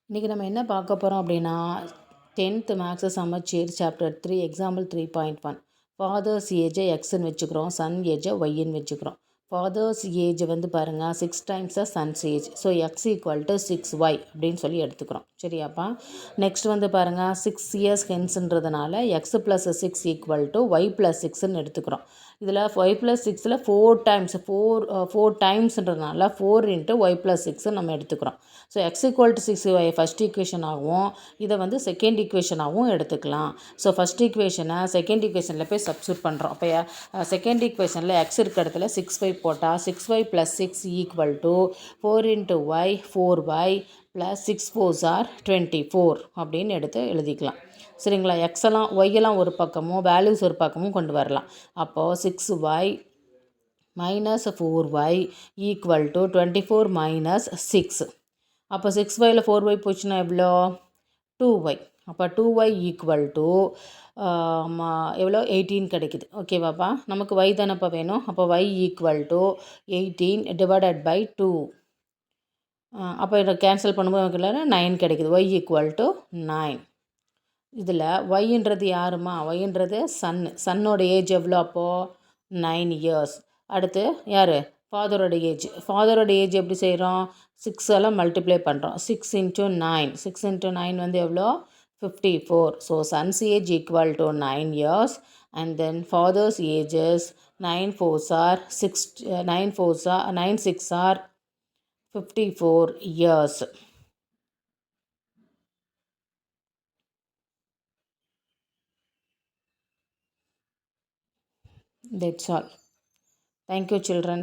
இன்றைக்கி நம்ம என்ன பார்க்க போகிறோம் அப்படின்னா 10th மேக்ஸு சமச்சீர் சாப்டர் 3 எக்ஸாம்பிள் 3.1 ஃபாதர்ஸ் ஏஜை எக்ஸ்ன்னு வச்சுக்கிறோம், சன் ஏஜை ஒய்ன்னு வச்சுக்கிறோம். ஃபாதர்ஸ் ஏஜ் வந்து பாருங்கள் 6 times sons age. So X equal to 6y அப்படின்னு சொல்லி எடுத்துக்கிறோம். சரியாப்பா? நெக்ஸ்ட் வந்து பாருங்கள் 6 இயர்ஸ் ஹென்ஸுன்றதுனால X plus 6 equal to Y plus 6ன்னு எடுத்துக்கிறோம். இதில் ஒய் ப்ளஸ் 6ல் 4 டைம்ஸ்ன்றதுனால 4 இன்ட்டு ஒய் ப்ளஸ் 6 நம்ம எடுத்துக்கிறோம். So X equal to 6 first ஈக்குவேஷனாகவும் இதை வந்து செகண்ட் ஈக்குவேஷனாகவும் எடுத்துக்கலாம். ஸோ ஃபஸ்ட் ஈக்குவேஷனை செகண்ட் ஈக்குவேஷனில் போய் சப்ஸ்டியூட் பண்ணுறோம். அப்போ செகண்ட் ஈக்குவேஷனில் எக்ஸ் இருக்க இடத்துல 6y போட்டால் 6y plus 6 equal to 4 into y 4y plus 6 4s are 24 அப்படின்னு எடுத்து எழுதிக்கலாம். சரிங்களா? எக்ஸெல்லாம் ஒய்யெல்லாம் ஒரு பக்கமும் வேல்யூஸ் ஒரு பக்கமும் கொண்டு வரலாம். அப்போது 6y minus 4y equal to 24 minus 6. அப்போ 6yல 4y போச்சுன்னா எவ்வளோ? 2y. அப்போ 2y ஈக்குவல் டு எவ்வளோ 18 கிடைக்குது. ஓகேவாப்பா? நமக்கு y தானப்பா வேணும். அப்போ y equal to 18 divided by 2. அப்போ இதை கேன்சல் பண்ணும்போது நமக்கு 9 கிடைக்குது. y equal to 9. இதில் ஒய்ன்றது யாருமா? ஒய்ன்றது சன்னோட ஏஜ் எவ்வளோ அப்போது? 9 இயர்ஸ். அடுத்து யார்? ஃபாதரோட ஏஜ் எப்படி செய்கிறோம்? 6 மல்டிப்ளை பண்ணுறோம். 6 இன்ட்டு 9. 6 இன்ட்டு 9 வந்து எவ்வளோ? 54. So son's age equal to 9 years and then father's ages 9 4s are 6 are 54 years. That's all. Thank you, children.